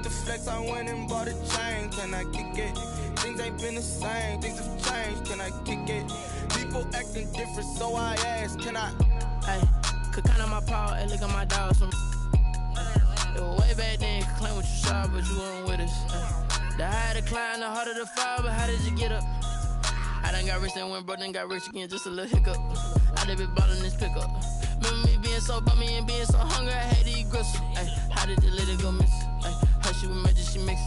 the flex, I went and bought a chain. Can I kick it? Things ain't been the same, things have changed. Can I kick it? People acting different, so I asked, can I? Hey, could count on my power, and look at my dogs from. It was way back then, could claim what you saw, but you weren't with us. The higher the climb, the harder the fall, but how did you get up? I done got rich and went broke, then got rich again, just a little hiccup. I done been ballin' this pickup. Remember me being so bummy and being so hungry, I had to eat gristle. Ay, how did the lady go miss? Ay, how she was magic, she mixed.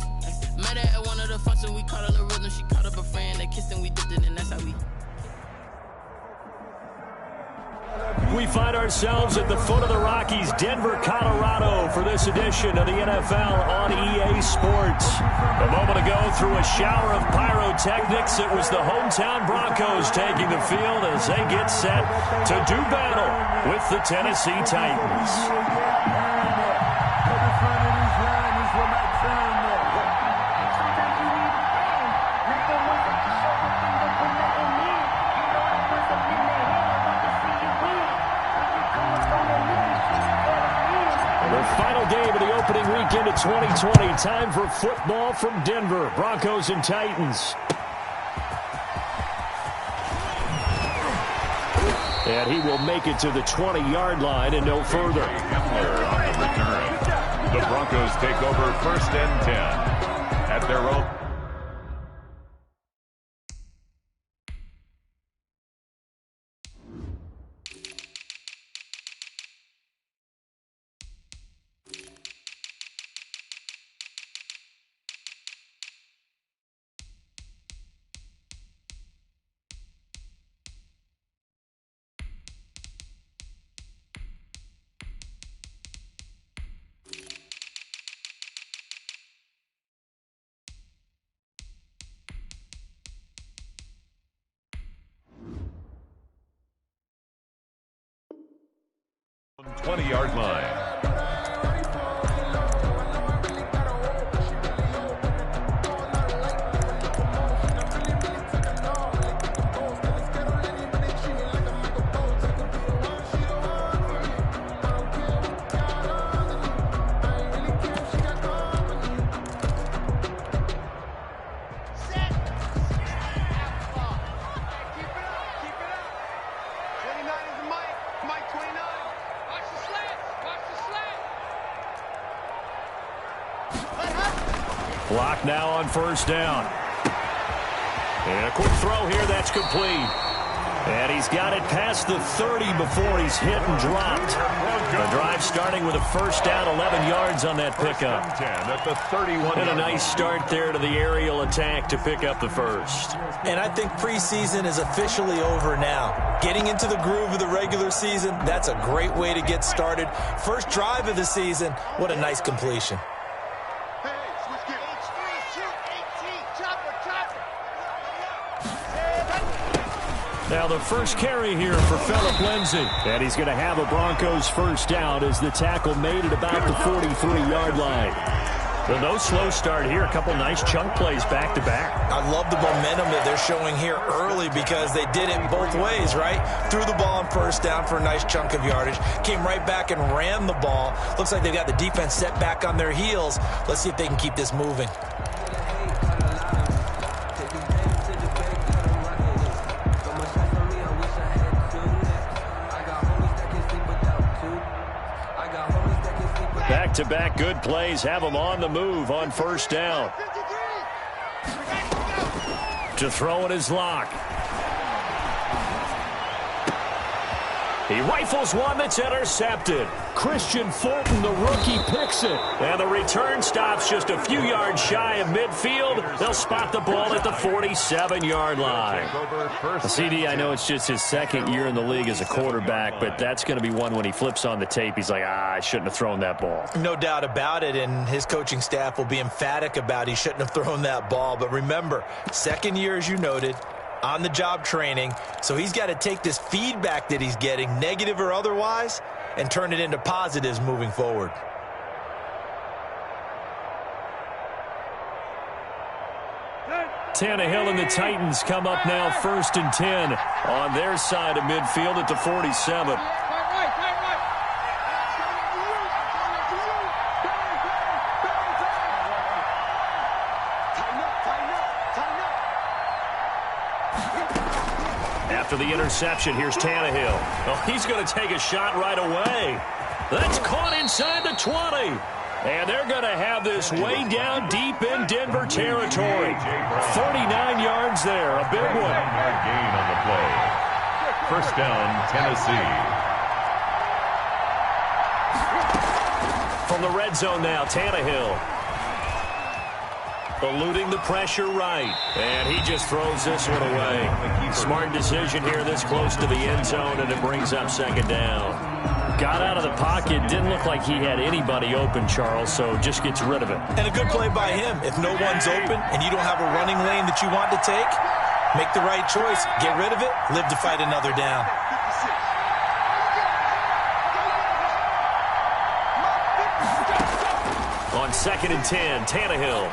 Met her at one of the functions, we caught her the rhythm, she caught up a friend, they kissed and we dipped it, and that's how we. We find ourselves at the foot of the Rockies, Denver, Colorado, for this edition of the NFL on EA Sports. A moment ago, through a shower of pyrotechnics, it was the hometown Broncos taking the field as they get set to do battle with the Tennessee Titans. Final game of the opening weekend of 2020. Time for football from Denver. Broncos and Titans. And he will make it to the 20-yard line and no further. On the return. The Broncos take over 1st and 10 at their own. On 20-yard line. Block now on 1st down. And a quick throw here, that's complete. And he's got it past the 30 before he's hit and dropped. The drive starting with a 1st down, 11 yards on that pickup. 10 at the 31. And a nice start there to the aerial attack to pick up the first. And I think preseason is officially over now. Getting into the groove of the regular season, that's a great way to get started. First drive of the season, what a nice completion. Now the first carry here for Phillip Lindsay. And he's going to have a Broncos 1st down as the tackle made it about the 43-yard line. Well, no slow start here. A couple nice chunk plays back-to-back. I love the momentum that they're showing here early because they did it both ways, right? Threw the ball on 1st down for a nice chunk of yardage. Came right back and ran the ball. Looks like they've got the defense set back on their heels. Let's see if they can keep this moving. Back-to-back good plays have him on the move on 1st down. To throw in his lock. He rifles one that's intercepted. Christian Fulton, the rookie, picks it. And the return stops just a few yards shy of midfield. They'll spot the ball at the 47-yard line. CD, I know it's just his 2nd year in the league as a quarterback, but that's going to be one when he flips on the tape. He's like, I shouldn't have thrown that ball. No doubt about it, and his coaching staff will be emphatic about he shouldn't have thrown that ball. But remember, 2nd year, as you noted, on-the-job training, so he's got to take this feedback that he's getting, negative or otherwise, and turn it into positives moving forward. Tannehill and the Titans come up now 1st and 10 on their side of midfield at the 47. After the interception, here's Tannehill. Oh, he's going to take a shot right away. That's caught inside the 20. And they're going to have this way down deep in Denver territory. 49 yards there, a big one. 9-yard gain on the play. First down, Tennessee. From the red zone now, Tannehill. Eluding the pressure right. And he just throws this one away. Smart decision here this close to the end zone, and it brings up second down. Got out of the pocket. Didn't look like he had anybody open, Charles, so just gets rid of it. And a good play by him. If no one's open and you don't have a running lane that you want to take, make the right choice. Get rid of it. Live to fight another down. On 2nd and 10, Tannehill.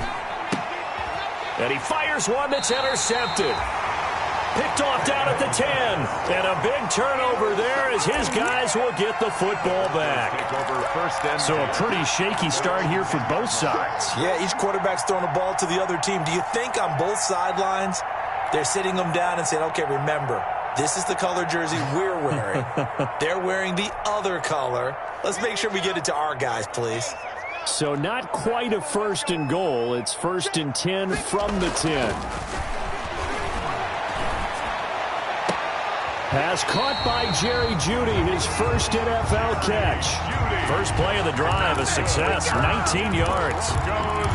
And he fires one that's intercepted. Picked off down at the 10. And a big turnover there as his guys will get the football back. So a pretty shaky start here for both sides. Yeah, each quarterback's throwing a ball to the other team. Do you think on both sidelines they're sitting them down and saying, okay, remember, this is the color jersey we're wearing. They're wearing the other color. Let's make sure we get it to our guys, please. So not quite a 1st and goal. It's 1st and 10 from the 10. Pass caught by Jerry Jeudy, his first NFL catch. First play of the drive, a success, 19 yards.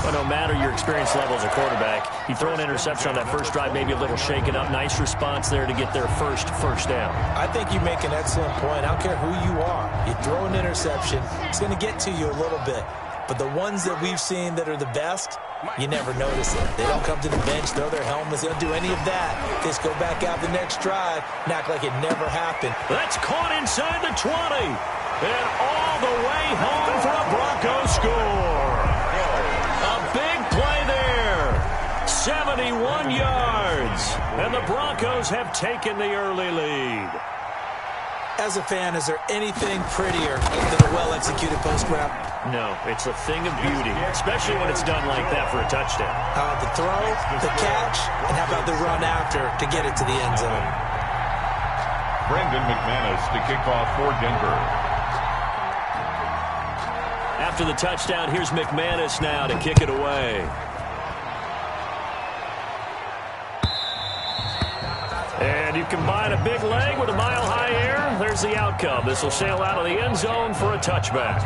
But no matter your experience level as a quarterback, you throw an interception on that first drive, maybe a little shaken up. Nice response there to get their first down. I think you make an excellent point. I don't care who you are. You throw an interception, it's going to get to you a little bit. But the ones that we've seen that are the best, you never notice it. They don't come to the bench, throw their helmets. They don't do any of that. They just go back out the next drive and act like it never happened. That's caught inside the 20. And all the way home for a Broncos score. A big play there. 71 yards. And the Broncos have taken the early lead. As a fan, is there anything prettier than a well-executed post route? No, it's a thing of beauty, especially when it's done like that for a touchdown. How about the throw, the catch, and how about the run after to get it to the end zone? Brendan McManus to kick off for Denver. After the touchdown, here's McManus now to kick it away. And you combine a big leg with a mile-high air, there's the outcome. This will sail out of the end zone for a touchback.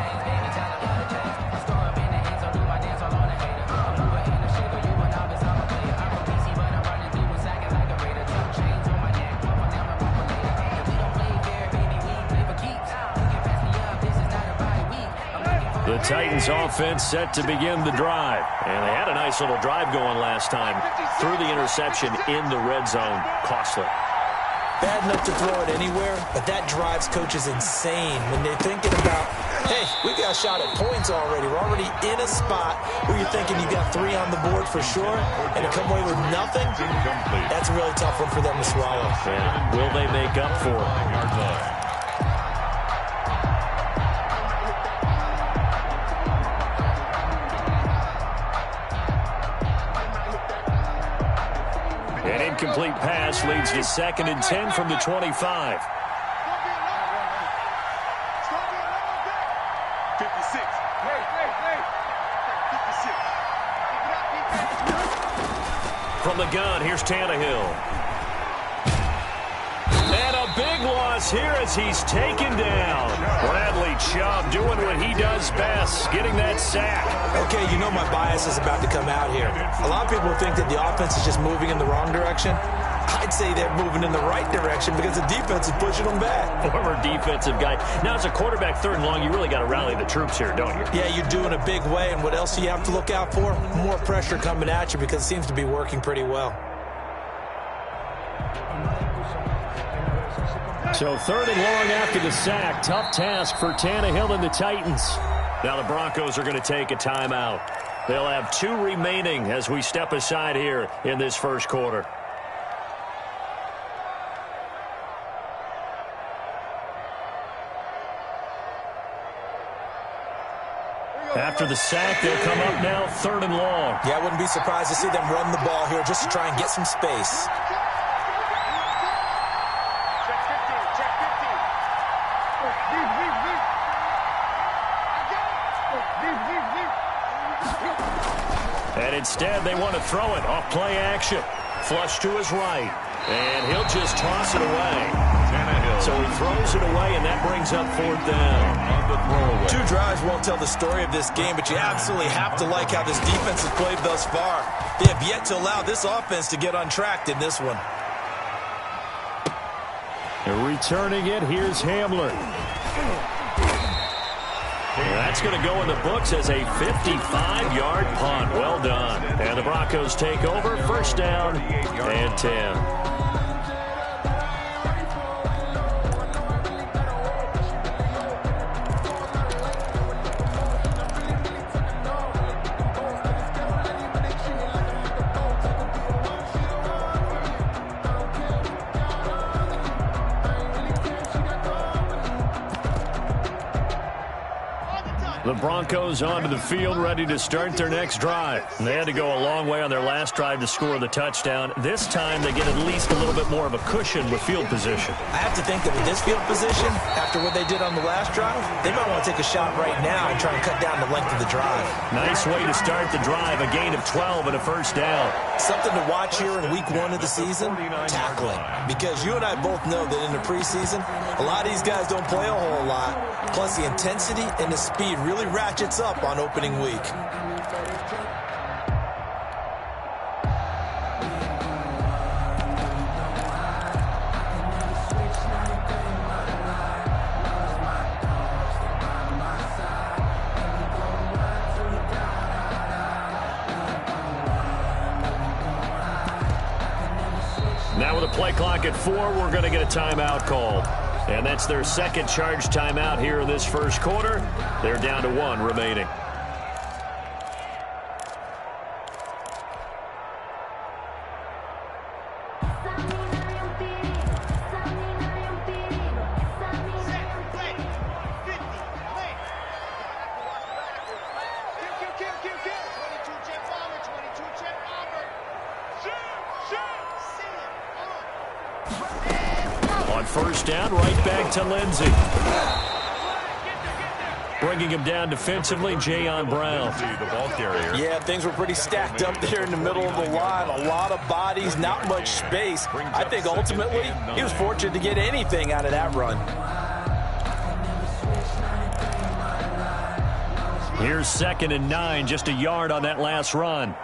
The Titans offense set to begin the drive. And they had a nice little drive going last time. Threw the interception in the red zone. Costly. Bad enough to throw it anywhere, but that drives coaches insane when they're thinking about, hey, we got a shot at points already. We're already in a spot where you're thinking you got 3 on the board for sure, and to come away with nothing, that's a really tough one for them to swallow. Yeah. Will they make up for it? An incomplete pass leads to 2nd and 10 from the 25. 56. From the gun, here's Tannehill. And a big loss here as he's taken down. Bradley Chubb doing what he does best, getting that sack. Okay, you know my bias is about to come out here. A lot of people think that the offense is just moving in the wrong direction. I'd say they're moving in the right direction because the defense is pushing them back. Former defensive guy. Now, as a quarterback 3rd and long, you really got to rally the troops here, don't you? Yeah, you do in a big way. And what else do you have to look out for? More pressure coming at you because it seems to be working pretty well. So 3rd and long after the sack. Tough task for Tannehill and the Titans. Now the Broncos are going to take a timeout. They'll have 2 remaining as we step aside here in this first quarter. After the sack, they'll come up now 3rd and long. Yeah, I wouldn't be surprised to see them run the ball here just to try and get some space. And instead, they want to throw it off play action. Flush to his right. And he'll just toss it away. So he throws it away, and that brings up 4th down. On the throwaway. 2 drives won't tell the story of this game, but you absolutely have to like how this defense has played thus far. They have yet to allow this offense to get untracked in this one. And returning it, here's Hamler. That's going to go in the books as a 55-yard punt. Well done. And the Broncos take over, 1st down and 10. The Broncos onto the field, ready to start their next drive. And they had to go a long way on their last drive to score the touchdown. This time, they get at least a little bit more of a cushion with field position. I have to think that with this field position, after what they did on the last drive, they might want to take a shot right now and try and cut down the length of the drive. Nice way to start the drive, a gain of 12 and a 1st down. Something to watch here in week 1 of the season, tackling. Because you and I both know that in the preseason, a lot of these guys don't play a whole lot. Plus, the intensity and the speed really ratchets up on opening week. Now with a play clock at 4, we're going to get a timeout called. And that's their 2nd charge timeout here in this 1st quarter. They're down to 1 remaining. On 1st down, right back to Lindsey. Bringing him down defensively, Jayon Brown. The ball carrier. Yeah, things were pretty stacked up there in the middle of the line. A lot of bodies, not much space. I think ultimately he was fortunate to get anything out of that run. Here's 2nd and 9, just a yard on that last run.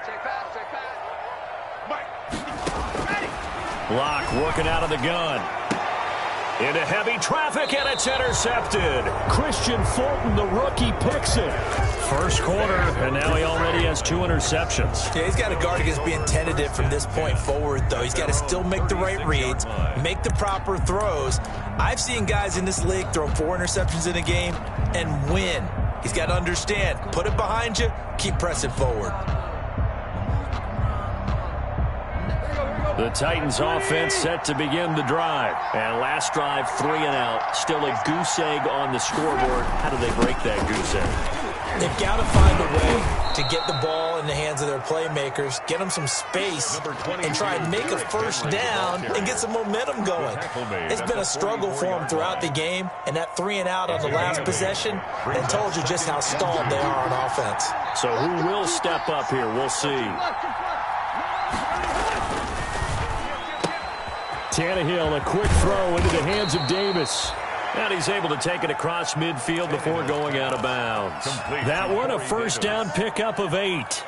Locke working out of the gun. Into heavy traffic, and it's intercepted. Christian Fulton, the rookie, picks it. 1st quarter, and now he already has 2 interceptions. Yeah, he's got to guard against being tentative from this point forward, though. He's got to still make the right reads, make the proper throws. I've seen guys in this league throw 4 interceptions in a game and win. He's got to understand, put it behind you, keep pressing forward. The Titans offense set to begin the drive. And last drive, 3 and out. Still a goose egg on the scoreboard. How do they break that goose egg? They've got to find a way to get the ball in the hands of their playmakers, get them some space, and try and make a 1st down and get some momentum going. It's been a struggle for them throughout the game, and that 3 and out on the last possession and told you just how stalled they are on offense. So who will step up here? We'll see. Tannehill, a quick throw into the hands of Davis. And he's able to take it across midfield before going out of bounds. That one, a 1st down pickup of 8.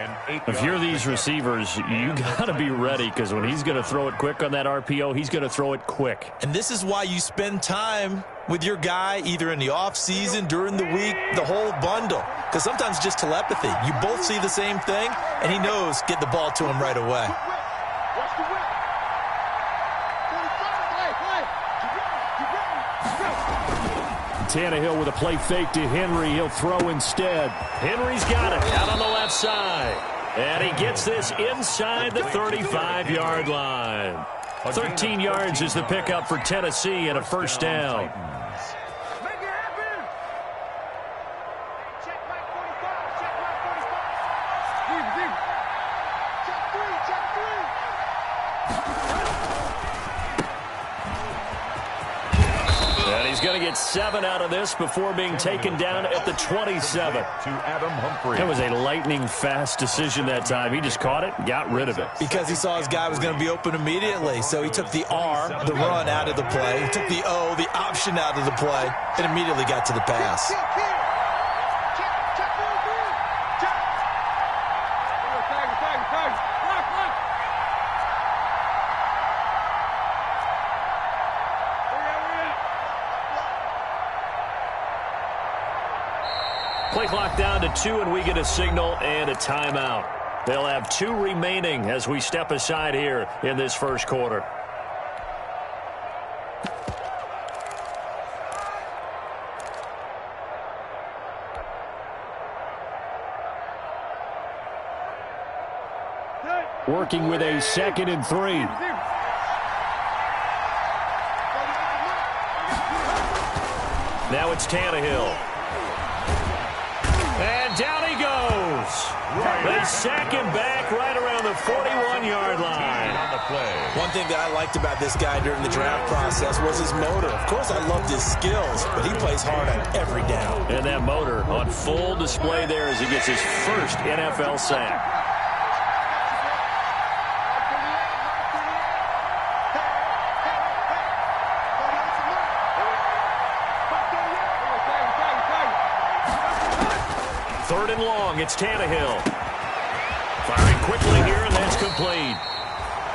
If you're these receivers, you got to be ready, because when he's going to throw it quick on that RPO, he's going to throw it quick. And this is why you spend time with your guy either in the offseason, during the week, the whole bundle. Because sometimes it's just telepathy. You both see the same thing, and he knows get the ball to him right away. Tannehill with a play fake to Henry. He'll throw instead. Henry's got it out on the left side. And he gets this inside the 35-yard line. 13 yards is the pickup for Tennessee and a 1st down. he's going to get 7 out of this before being taken down at the 27. To Adam Humphrey. That was a lightning-fast decision that time. He just caught it, got rid of it. Because he saw his guy was going to be open immediately. So he took the R, the run, out of the play. He took the O, the option, out of the play, and immediately got to the pass. Play clock down to 2, and we get a signal and a timeout. They'll have 2 remaining as we step aside here in this first quarter. Working with a 2nd and 3. Now it's Tannehill. And down he goes. They sack him back right around the 41-yard line. One thing that I liked about this guy during the draft process was his motor. Of course, I loved his skills, but he plays hard on every down. And that motor on full display there as he gets his first NFL sack. Third and long, it's Tannehill. Firing quickly here, and that's complete.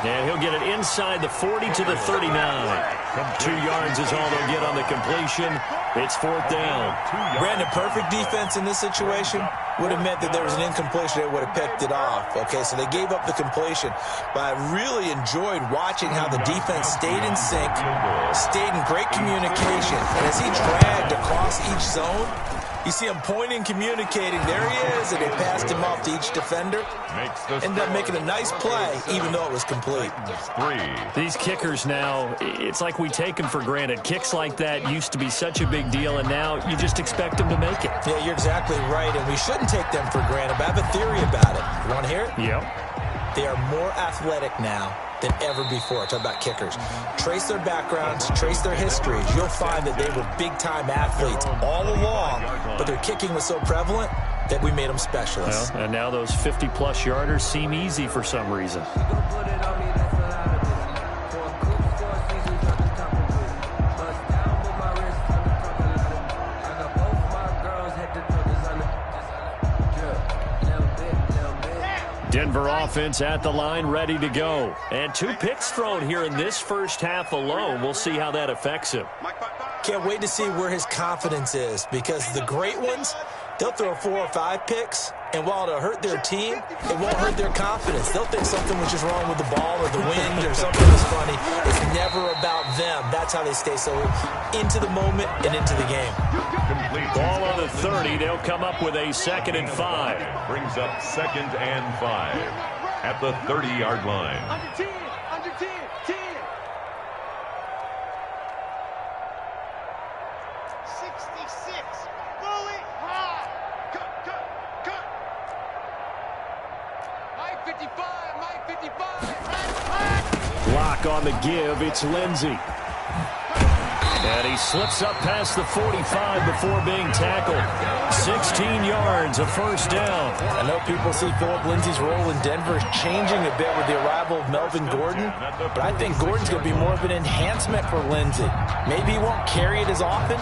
And he'll get it inside the 40 to the 39. 2 yards is all they'll get on the completion. It's 4th down. Brandon, perfect defense in this situation would have meant that there was an incompletion that would have picked it off. Okay, so they gave up the completion. But I really enjoyed watching how the defense stayed in sync, stayed in great communication. And as he dragged across each zone, you see him pointing, communicating. There he is, and they passed him off to each defender. Ended up making a nice play, even though it was complete. 3. These kickers now, it's like we take them for granted. Kicks like that used to be such a big deal, and now you just expect them to make it. Yeah, you're exactly right, and we shouldn't take them for granted. But I have a theory about it. You want to hear it? Yep. They are more athletic now than ever before. Talk about kickers. Trace their backgrounds, trace their histories. You'll find that they were big-time athletes all along, but their kicking was so prevalent that we made them specialists. Well, and now those 50-plus yarders seem easy for some reason. Denver offense at the line, ready to go. And 2 picks thrown here in this first half alone. We'll see how that affects him. Can't wait to see where his confidence is, because the great ones, they'll throw 4 or 5 picks, and while it'll hurt their team, it won't hurt their confidence. They'll think something was just wrong with the ball or the wind or something was funny. It's never about them. That's how they stay so into the moment and into the game. Ball on the 30. They'll come up with a 2nd and 5. Brings up 2nd and 5 at the 30-yard line. Under 10, under 10, 10. 66. Bullet high. Cut, cut, cut. Mike 55, Mike 55. Lock on the give. It's Lindsey. And he slips up past the 45 before being tackled. 16 yards, a first down. I know people see Philip Lindsay's role in Denver is changing a bit with the arrival of Melvin Gordon, but I think Gordon's going to be more of an enhancement for Lindsay. Maybe he won't carry it as often,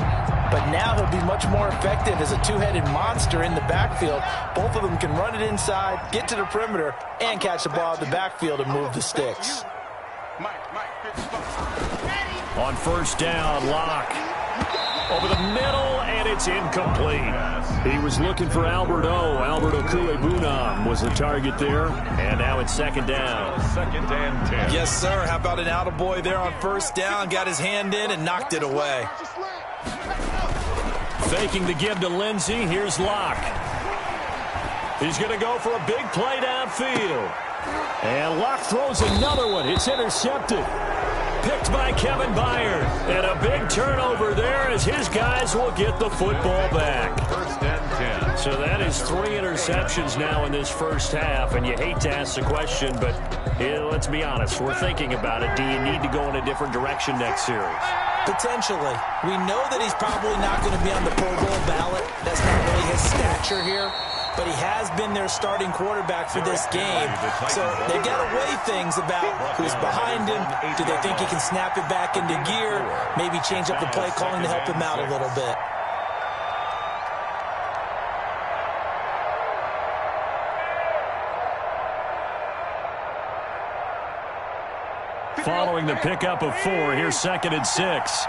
but now he'll be much more effective as a 2-headed monster in the backfield. Both of them can run it inside, get to the perimeter, and catch the ball at the backfield and move the sticks. On first down, Locke. Over the middle, and it's incomplete. He was looking for Albert O. Albert Okuebunam was the target there. And now it's 2nd down. 2nd and 10. Yes, sir. How about an attaboy there on first down? Got his hand in and knocked it away. Faking the give to Lindsey. Here's Locke. He's going to go for a big play downfield. And Locke throws another one. It's intercepted. Picked by Kevin Byard. And a big turnover there as his guys will get the football back. 1st and 10. So that is 3 interceptions now in this first half. And you hate to ask the question, but let's be honest. We're thinking about it. Do you need to go in a different direction next series? Potentially. We know that he's probably not going to be on the Pro Bowl ballot. That's not really his stature here. But he has been their starting quarterback for this game. So they've got to weigh things about who's behind him. Do they think he can snap it back into gear? Maybe change up the play calling to help him out a little bit. Following the pickup of 4, here's 2nd and 6.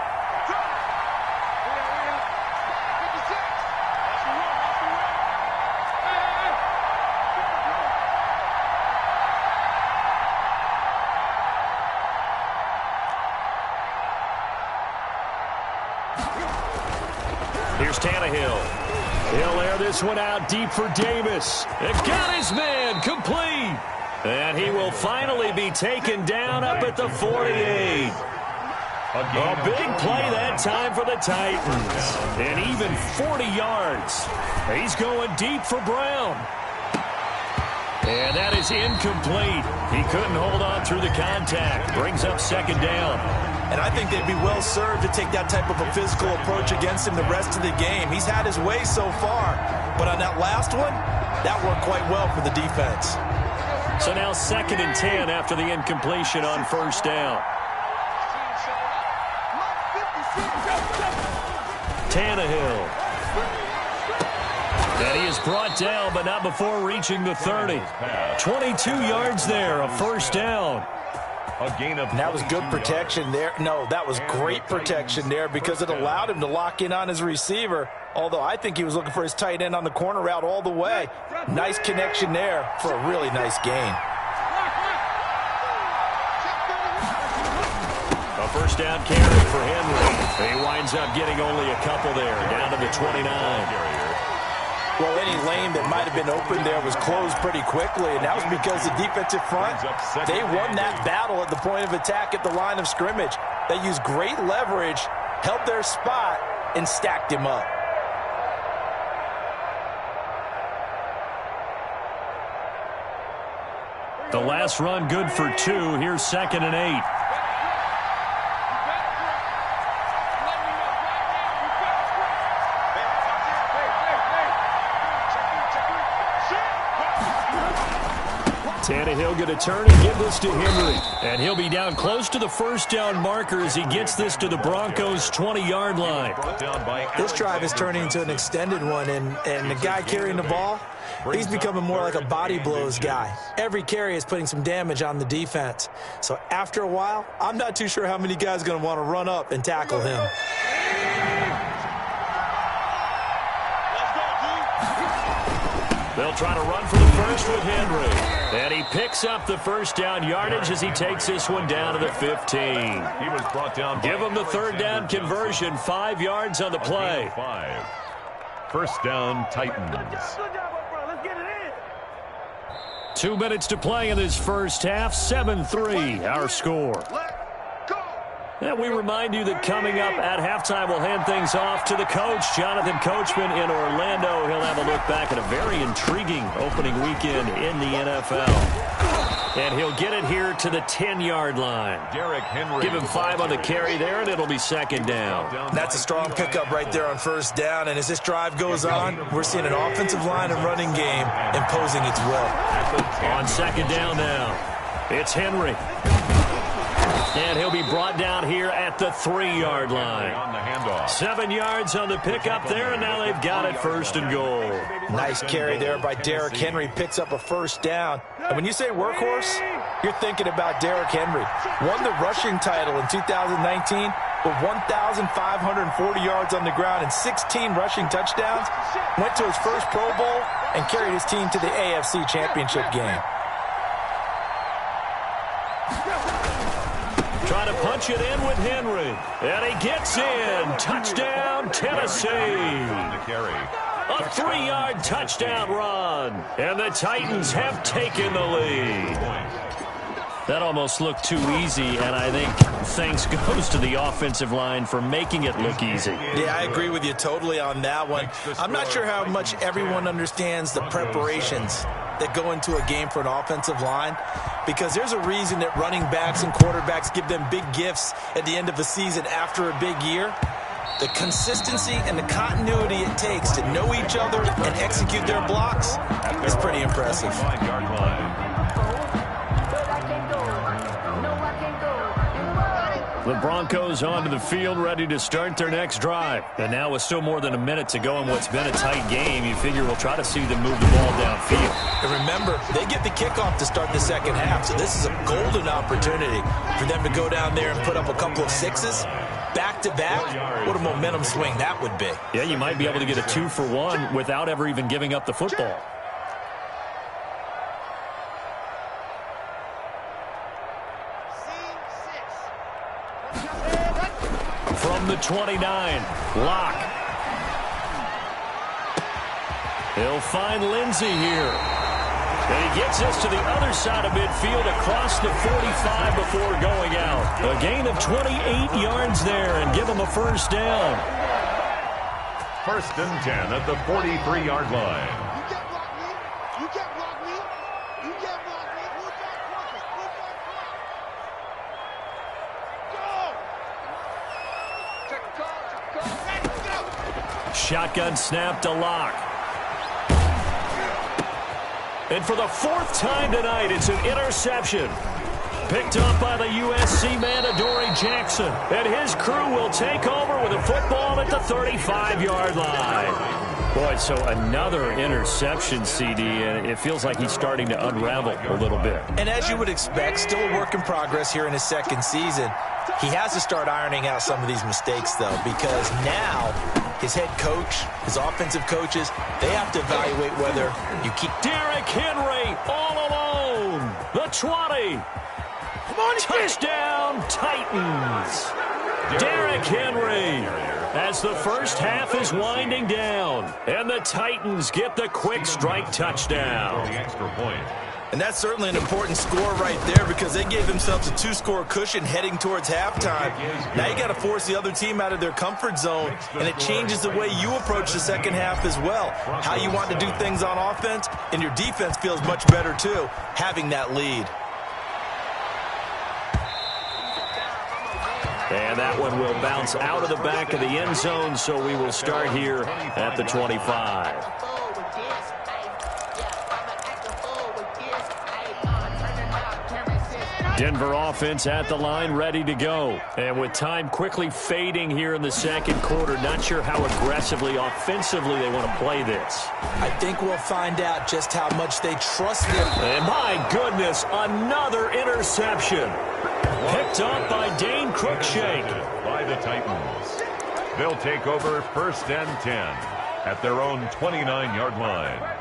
Here's Tannehill. He'll air this one out deep for Davis. It got his man complete. And he will finally be taken down up at the 48. A big play that time for the Titans. And even 40 yards. He's going deep for Brown. And that is incomplete. He couldn't hold on through the contact. Brings up 2nd down. And I think they'd be well served to take that type of a physical approach against him the rest of the game. He's had his way so far. But on that last one, that worked quite well for the defense. So now 2nd and 10 after the incompletion on 1st down. Tannehill. And he is brought down, but not before reaching the 30. 22 yards there, a 1st down. And that was good protection there. No, that was great protection there because it allowed him to lock in on his receiver. Although I think he was looking for his tight end on the corner route all the way. Nice connection there for a really nice gain. A 1st down carry for Henry. He winds up getting only a couple there, down to the 29. Well, any lane that might have been open there was closed pretty quickly, and that was because the defensive front, they won that battle at the point of attack at the line of scrimmage. They used great leverage, held their spot, and stacked him up. The last run good for 2. Here's 2nd and 8. Tannehill going to turn and give this to Henry. And he'll be down close to the 1st down marker as he gets this to the Broncos' 20-yard line. This drive is turning into an extended one, and the guy carrying the ball, he's becoming more like a body blows guy. Every carry is putting some damage on the defense. So after a while, I'm not too sure how many guys are going to want to run up and tackle him. They'll try to run for the first with Henry. And he picks up the 1st down yardage as he takes this one down to the 15. He was brought down. Give him the 3rd down conversion, 5 yards on the play. 1st down, Titans. 2 minutes to play in this first half. 7-3, our score. And we remind you that coming up at halftime, we'll hand things off to the coach, Jonathan Coachman in Orlando. He'll have a look back at a very intriguing opening weekend in the NFL. And he'll get it here to the 10-yard line. Give him 5 on the carry there, and it'll be 2nd down. That's a strong pickup right there on 1st down. And as this drive goes on, we're seeing an offensive line and running game imposing its will. On 2nd down now, it's Henry. And he'll be brought down here at the 3-yard line. 7 yards on the pickup there, and now they've got it 1st and goal. Nice carry there by Derrick Henry. Picks up a 1st down. And when you say workhorse, you're thinking about Derrick Henry. Won the rushing title in 2019 with 1,540 yards on the ground and 16 rushing touchdowns. Went to his first Pro Bowl and carried his team to the AFC Championship game. Trying to punch it in with Henry. And he gets in. Touchdown, Tennessee. A 3-yard touchdown run. And the Titans have taken the lead. That almost looked too easy, and I think thanks goes to the offensive line for making it look easy. Yeah, I agree with you totally on that one. I'm not sure how much everyone understands the preparations that go into a game for an offensive line, because there's a reason that running backs and quarterbacks give them big gifts at the end of a season after a big year. The consistency and the continuity it takes to know each other and execute their blocks is pretty impressive. 5-yard line. The Broncos onto the field, ready to start their next drive. And now with still more than a minute to go in what's been a tight game, you figure we'll try to see them move the ball downfield. And remember, they get the kickoff to start the second half, so this is a golden opportunity for them to go down there and put up a couple of sixes. Back-to-back, what a momentum swing that would be. Yeah, you might be able to get a 2-for-1 without ever even giving up the football. From the 29, Locke. He'll find Lindsey here. And he gets us to the other side of midfield across the 45 before going out. A gain of 28 yards there and give him a first down. 1st and 10 at the 43-yard line. Shotgun snap to Locke. And for the 4th time tonight, it's an interception. Picked up by the USC man, Adoree Jackson. And his crew will take over with a football at the 35-yard line. Boy, so another interception, CD, and it feels like he's starting to unravel a little bit. And as you would expect, still a work in progress here in his second season. He has to start ironing out some of these mistakes, though, because now his head coach, his offensive coaches, they have to evaluate whether you keep... Derrick Henry all alone. The 20. Touchdown, Titans. Derrick Henry as the first half is winding down. And the Titans get the quick strike touchdown. The extra point. And that's certainly an important score right there, because they gave themselves a 2-score cushion heading towards halftime. Now you got to force the other team out of their comfort zone, and it changes the way you approach the second half as well. How you want to do things on offense, and your defense feels much better too, having that lead. And that one will bounce out of the back of the end zone, so we will start here at the 25. Denver offense at the line, ready to go. And with time quickly fading here in the second quarter, not sure how aggressively, offensively they want to play this. I think we'll find out just how much they trust them. And my goodness, another interception. Picked up by Dane Cruikshank. By the Titans. They'll take over 1st and 10 at their own 29-yard line.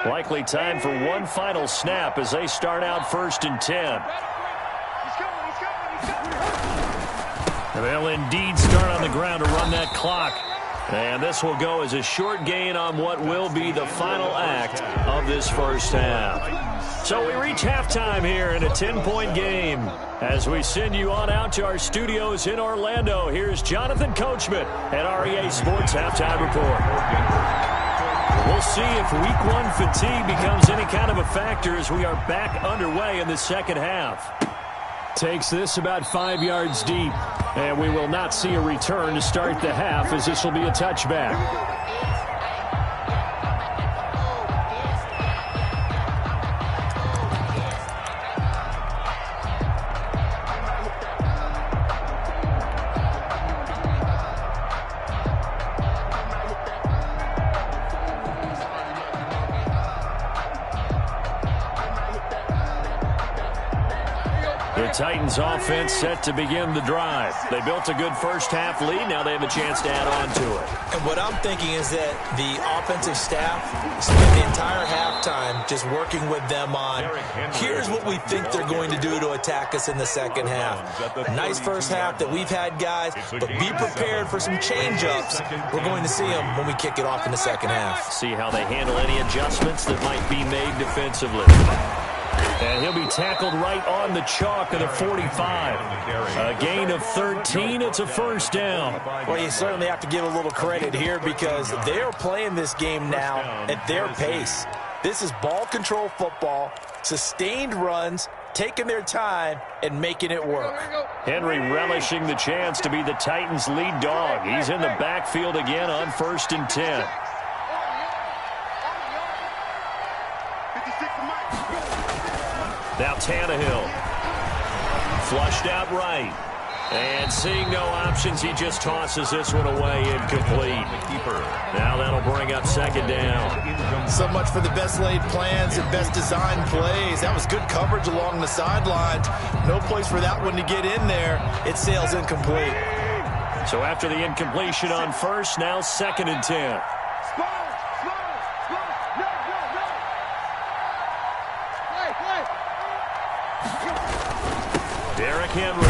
Likely time for one final snap as they start out 1st and 10. They'll indeed start on the ground to run that clock. And this will go as a short gain on what will be the final act of this first half. So we reach halftime here in a 10-point game. As we send you on out to our studios in Orlando, here's Jonathan Coachman at REA Sports Halftime Report. We'll see if Week 1 fatigue becomes any kind of a factor as we are back underway in the second half. Takes this about 5 yards deep, and we will not see a return to start the half as this will be a touchback. The Titans offense set to begin the drive. They built a good first half lead. Now they have a chance to add on to it. And what I'm thinking is that the offensive staff spent the entire halftime just working with them on, here's what we think they're going to do to attack us in the second half. Nice first half that we've had, guys, but be prepared for some change-ups. We're going to see them when we kick it off in the second half. See how they handle any adjustments that might be made defensively. And he'll be tackled right on the chalk of the 45. A gain of 13. It's a first down. Well, you certainly have to give a little credit here because they're playing this game now at their pace. This is ball control football, sustained runs, taking their time and making it work. Henry relishing the chance to be the Titans' lead dog. He's in the backfield again on 1st and 10. Now Tannehill. Flushed out right. And seeing no options, he just tosses this one away, incomplete. Now that'll bring up 2nd down. So much for the best laid plans and best designed plays. That was good coverage along the sidelines. No place for that one to get in there. It sails incomplete. So after the incompletion on 1st, now 2nd and 10. Derrick Henry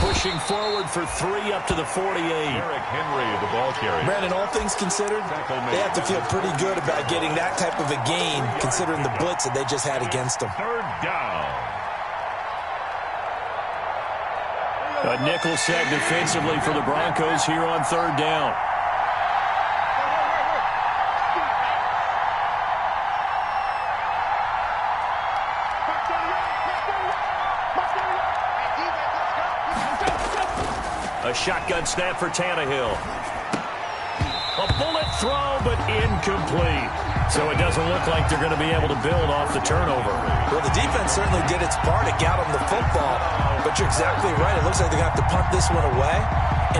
pushing forward for 3 up to the 48. Derrick Henry, the ball carrier. Brandon, all things considered, they have to feel pretty good about getting that type of a gain considering the blitz that they just had against them. 3rd down. A nickel set defensively for the Broncos here on 3rd down. A shotgun snap for Tannehill. A bullet throw, but incomplete. So it doesn't look like they're going to be able to build off the turnover. Well, the defense certainly did its part to get them the football. But you're exactly right. It looks like they're going to have to punt this one away.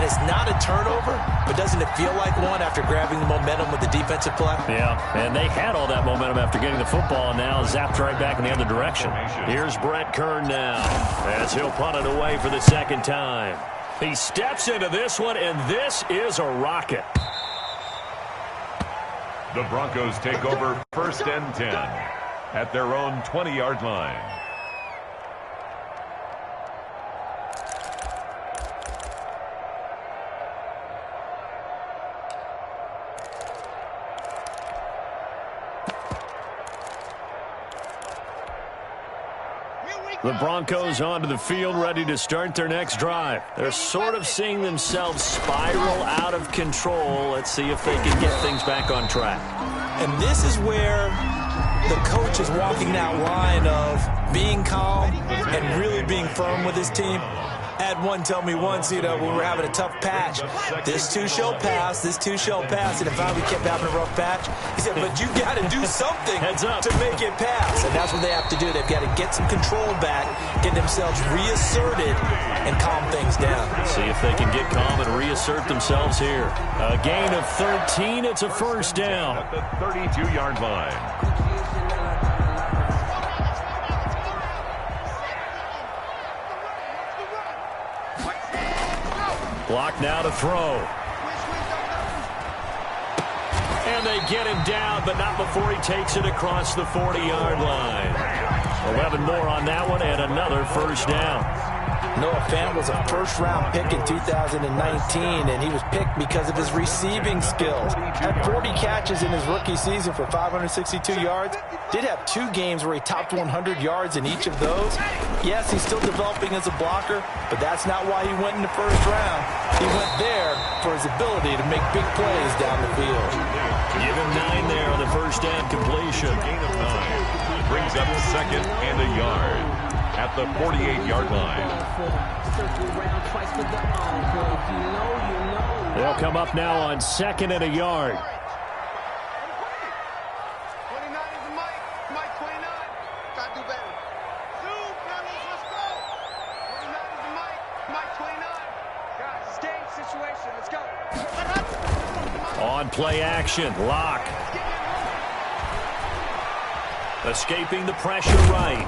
And it's not a turnover, but doesn't it feel like one after grabbing the momentum with the defensive play? Yeah, and they had all that momentum after getting the football, and now zapped right back in the other direction. Here's Brett Kern now, as he'll punt it away for the 2nd time. He steps into this one, and this is a rocket. The Broncos take over 1st and 10 at their own 20-yard line. The Broncos onto the field, ready to start their next drive. They're sort of seeing themselves spiral out of control. Let's see if they can get things back on track. And this is where the coach is walking that line of being calm and really being firm with his team. I had one tell me once, when we were having a tough patch, this too shall pass, this too shall pass. And if we kept having a rough patch, he said, but you got to do something to make it pass. And that's what they have to do. They've got to get some control back, get themselves reasserted, and calm things down. See if they can get calm and reassert themselves here. A gain of 13. It's a 1st down. At the 32-yard line. Block now to throw. And they get him down, but not before he takes it across the 40-yard line. 11 more on that one, and another 1st down. Noah Fant was a first-round pick in 2019, and he was picked because of his receiving skills. Had 40 catches in his rookie season for 562 yards. Did have 2 games where he topped 100 yards in each of those. Yes, he's still developing as a blocker, but that's not why he went in the 1st round. He went there for his ability to make big plays down the field. Give him 9 there on the 1st down completion. Gain of 9. Brings up 2nd and a yard at the 48-yard line. They'll come up now on 2nd and a yard. 29 is the mic. Mike 29. Gotta do better. Zoom, fellas, let's go. 29 is the mic. Mike 29. Guys, it's game situation. Let's go. On play action, Lock. Escaping the pressure right.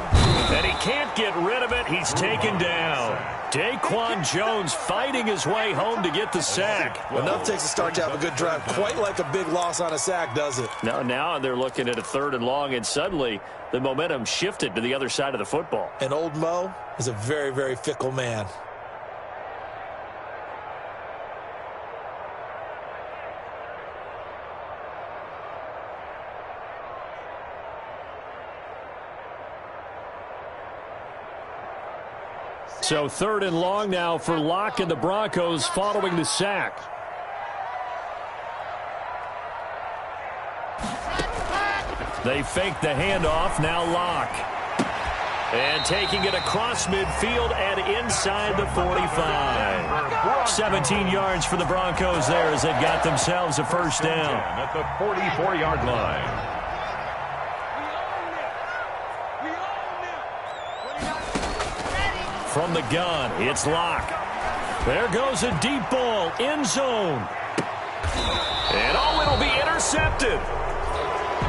And he can't get rid of it. He's taken down. Daquan Jones fighting his way home to get the sack. Enough takes a start to have a good drive. Quite like a big loss on a sack, does it? Now they're looking at a 3rd and long, and suddenly the momentum shifted to the other side of the football. And old Mo is a very, very fickle man. So 3rd and long now for Locke and the Broncos following the sack. They fake the handoff, now Locke. And taking it across midfield and inside the 45. 17 yards for the Broncos there as they've got themselves a first down. At the 44-yard line. From the gun, it's Locke. There goes a deep ball, end zone. And it'll be intercepted.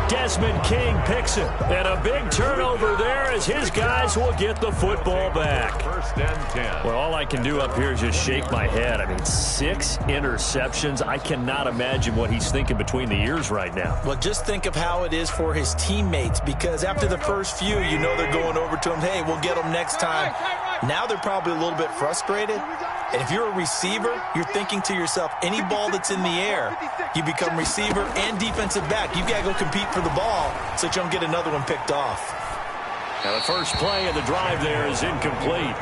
Desmond King picks it. And a big turnover there as his guys will get the football back. 1st and 10. Well, all I can do up here is just shake my head. I mean, 6 interceptions. I cannot imagine what he's thinking between the ears right now. Well, just think of how it is for his teammates, because after the first few, you know they're going over to him, hey, we'll get them next time. Now they're probably a little bit frustrated. And if you're a receiver, you're thinking to yourself, any ball that's in the air, you become receiver and defensive back. You've got to go compete for the ball so that you don't get another one picked off. Now the first play of the drive there is incomplete.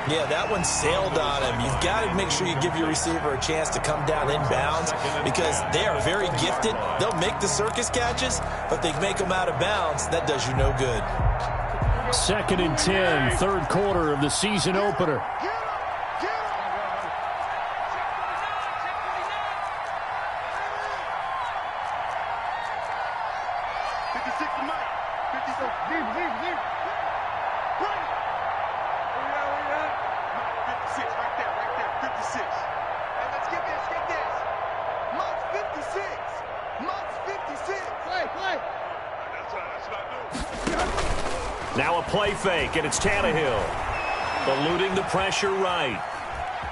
Yeah, that one sailed on him. You've got to make sure you give your receiver a chance to come down inbounds because they are very gifted. They'll make the circus catches, but they make them out of bounds. That does you no good. 2nd and 10, 3rd quarter of the season opener. Now a play fake, and it's Tannehill. Eluding the pressure right.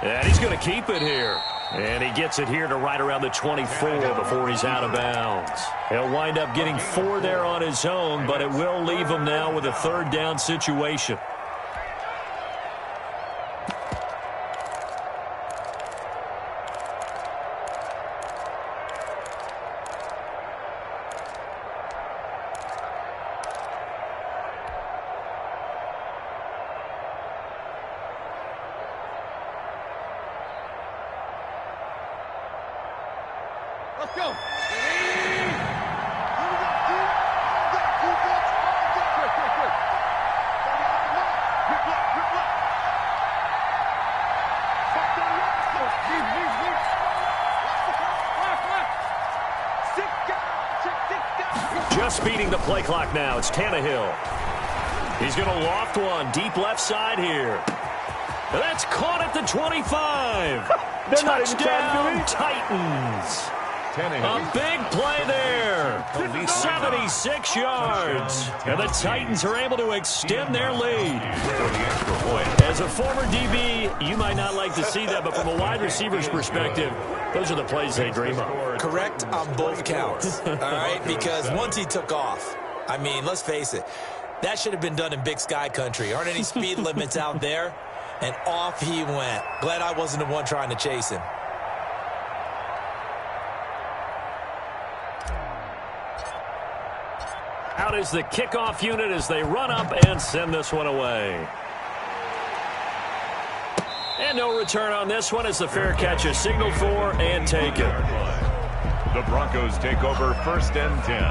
And he's going to keep it here. And he gets it here to right around the 24 before he's out of bounds. He'll wind up getting 4 there on his own, but it will leave him now with a 3rd down situation. Let's go. Just beating the play clock now. It's Tannehill. He's going to loft one deep left side here. That's caught at the 25. Touchdown, Titans. A big play there. 76 yards. And the Titans are able to extend their lead. As a former DB, you might not like to see that, but from a wide receiver's perspective, those are the plays they dream of. Correct on both counts, all right? Because once he took off, I mean, let's face it, that should have been done in Big Sky country. Aren't any speed limits out there? And off he went. Glad I wasn't the one trying to chase him. Out is the kickoff unit as they run up and send this one away. And no return on this one as the fair catch is signaled for and taken. The Broncos take over 1st and 10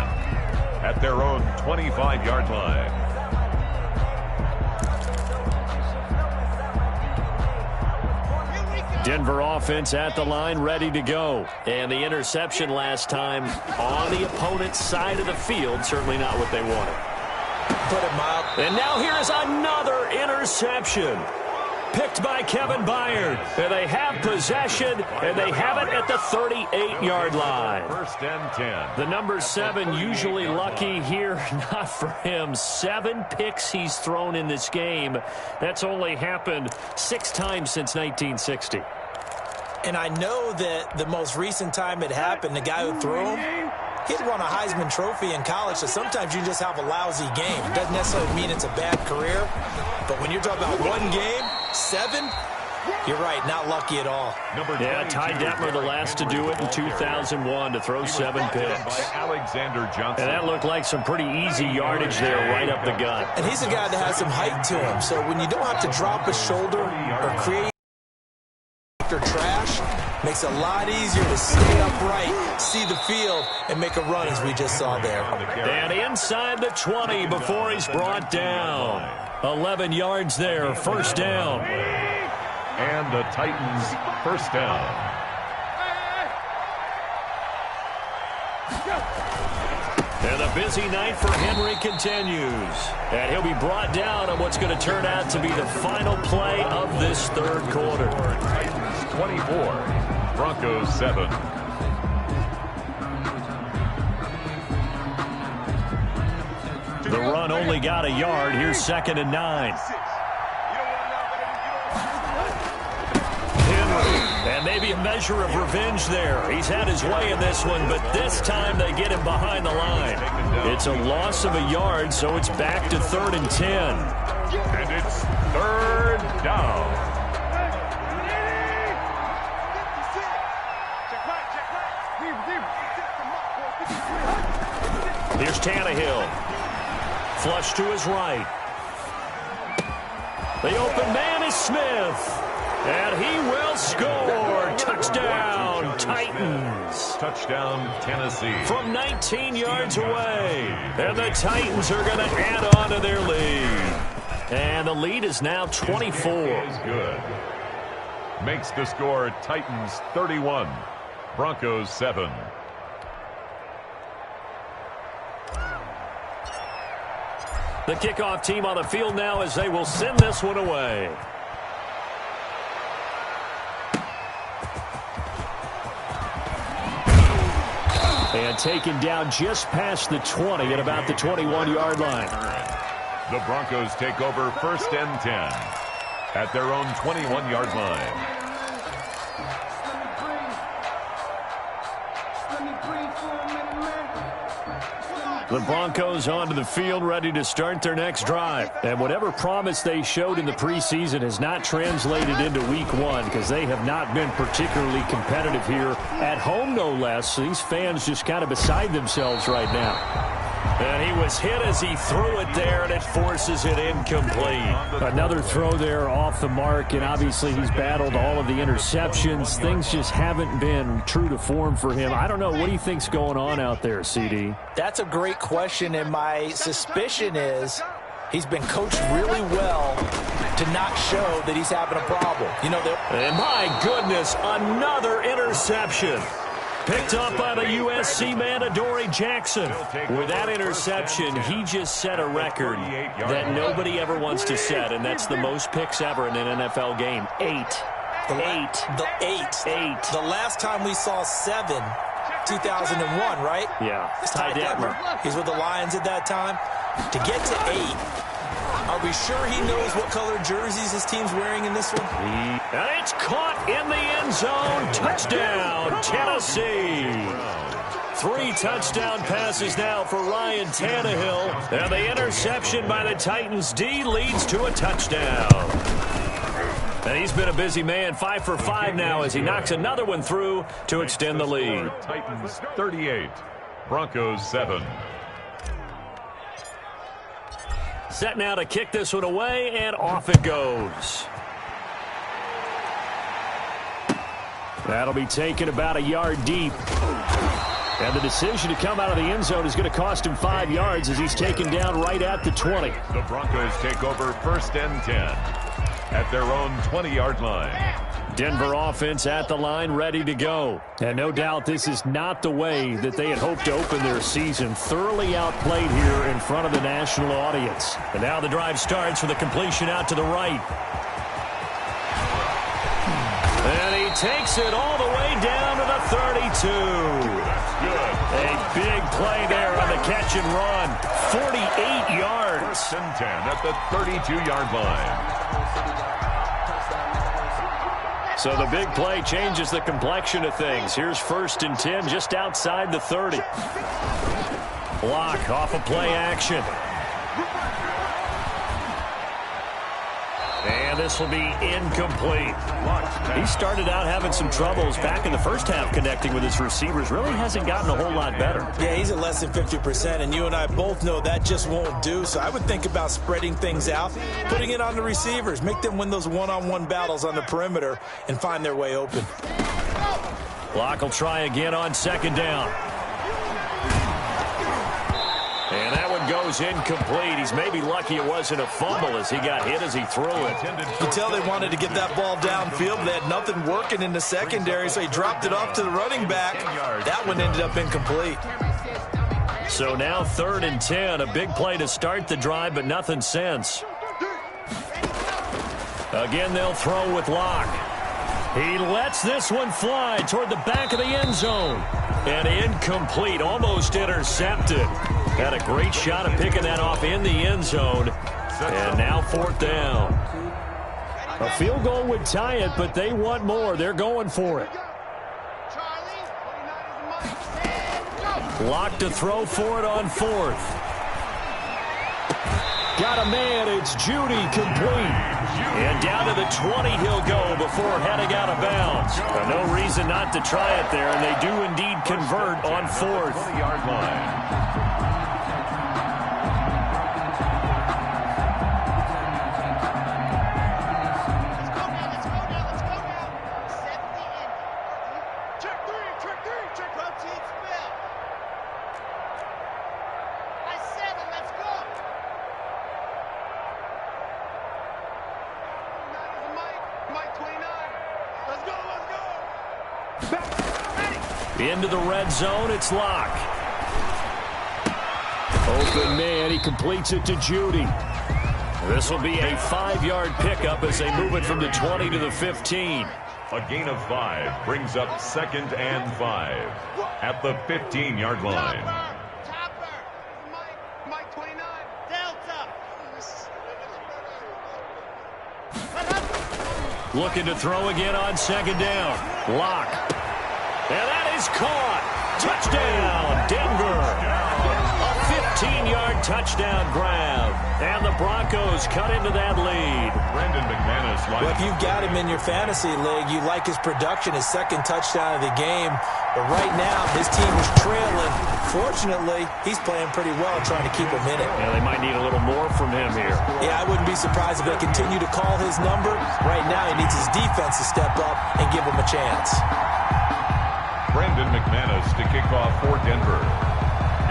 at their own 25-yard line. Denver offense at the line, ready to go. And the interception last time on the opponent's side of the field, certainly not what they wanted. Put it mild. And now here is another interception. picked by Kevin Byard. And they have possession, and they have it at the 38-yard line. First and 10. The number 7 usually lucky here. Not for him. 7 picks he's thrown in this game. That's only happened 6 times since 1960. And I know that the most recent time it happened, the guy who threw him, he'd won a Heisman Trophy in college, so sometimes you just have a lousy game. It doesn't necessarily mean it's a bad career, but when you're talking about one game, 7, you're right, not lucky at all. Yeah, Ty Detmer, the last to do it in 2001, to throw 7 picks. By Alexander Johnson. And that looked like some pretty easy yardage there right up the gut. And he's a guy that has some height to him, so when you don't have to drop a shoulder or create or trash, makes it a lot easier to stay upright, see the field, and make a run as we just saw there. And inside the 20 before he's brought down. 11 yards there, first down. And the Titans first down. And the busy night for Henry continues. And he'll be brought down on what's going to turn out to be the final play of this third quarter. Titans 24, Broncos 7. The run only got a yard. Here's 2nd and 9. And maybe a measure of revenge there. He's had his way in this one, but this time they get him behind the line. It's a loss of a yard, so it's back to 3rd and 10. And it's 3rd down. Here's Tannehill. Flush to his right. The open man is Smith. And he will score. Touchdown, Titans. Touchdown, Tennessee. From 19 yards away. And the Titans are going to add on to their lead. And the lead is now 24. Is good. Makes the score Titans 31, Broncos 7. The kickoff team on the field now as they will send this one away. And taken down just past the 20 at about the 21-yard line. The Broncos take over 1st and 10 at their own 21-yard line. The Broncos onto the field ready to start their next drive. And whatever promise they showed in the preseason has not translated into week 1 because they have not been particularly competitive here at home, no less. So these fans just kind of beside themselves right now. And he was hit as he threw it there, and it forces it incomplete. Another throw there off the mark, and obviously he's battled all of the interceptions. Things just haven't been true to form for him. I don't know. What do you think's going on out there, CD? That's a great question, and my suspicion is he's been coached really well to not show that he's having a problem. You know, and my goodness, another interception. Picked up by the USC man, Adoree Jackson. With that interception, he just set a record that nobody ever wants to set, and that's the most picks ever in an NFL game. 8. The last time we saw 7, 2001, right? Yeah. It's Ty Detmer. He's with the Lions at that time. To get to 8, are we sure he knows what color jerseys his team's wearing in this one? And it's caught in the end zone. Touchdown, Tennessee. 3 touchdown passes now for Ryan Tannehill. And the interception by the Titans D leads to a touchdown. And he's been a busy man, 5 for 5 now as he knocks another one through to extend the lead. Titans 38, Broncos 7. Set now to kick this one away, and off it goes. That'll be taken about a yard deep. And the decision to come out of the end zone is going to cost him 5 yards as he's taken down right at the 20. The Broncos take over 1st and 10 at their own 20-yard line. Denver offense at the line, ready to go. And no doubt this is not the way that they had hoped to open their season. Thoroughly outplayed here in front of the national audience. And now the drive starts with a completion out to the right. takes it all the way down to the 32. That's good. A big play there on the catch and run. 48 yards. First and 10 at the 32-yard line. So the big play changes the complexion of things. Here's first and 10 just outside the 30. Block off of play action. And this will be incomplete. He started out having some troubles back in the first half connecting with his receivers. Really hasn't gotten a whole lot better. Yeah, he's at less than 50%, and you and I both know that just won't do. So I would think about spreading things out, putting it on the receivers, make them win those one-on-one battles on the perimeter and find their way open. Block will try again on second down. And that one goes incomplete. He's maybe lucky it wasn't a fumble as he got hit as he threw it. You could tell they wanted to get that ball downfield. They had nothing working in the secondary, so he dropped it off to the running back. That one ended up incomplete. So now 3rd and 10. A big play to start the drive, but nothing since. Again, they'll throw with Locke. He lets this one fly toward the back of the end zone. And incomplete, almost intercepted. Had a great shot at picking that off in the end zone. And now 4th down. A field goal would tie it, but they want more. They're going for it. Locked to throw for it on 4th. Got a man. It's Judy complete. And down to the 20 he'll go before heading out of bounds. No reason not to try it there, and they do indeed convert on 4th. 20-yard line. Into the red zone, it's Locke. Open man, he completes it to Judy. This will be a 5-yard pickup as they move it from the 20 to the 15. A gain of 5 brings up 2nd and 5 at the 15-yard line. Mike 29. Delta. Looking to throw again on 2nd down. Locke. And that is caught. Touchdown, Denver. A 15-yard touchdown grab. And the Broncos cut into that lead. Brandon McManus. Well, if you've got him in your fantasy league, you like his production, his 2nd touchdown of the game. But right now, his team is trailing. Fortunately, he's playing pretty well and trying to keep him in it. Yeah, they might need a little more from him here. Yeah, I wouldn't be surprised if they continue to call his number. Right now, he needs his defense to step up and give him a chance. Brandon McManus to kick off for Denver.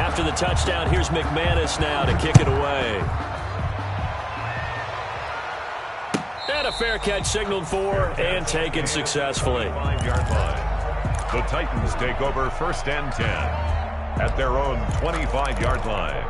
After the touchdown, here's McManus now to kick it away. And a fair catch signaled for and taken successfully. 5-yard line. The Titans take over 1st and 10 at their own 25-yard line.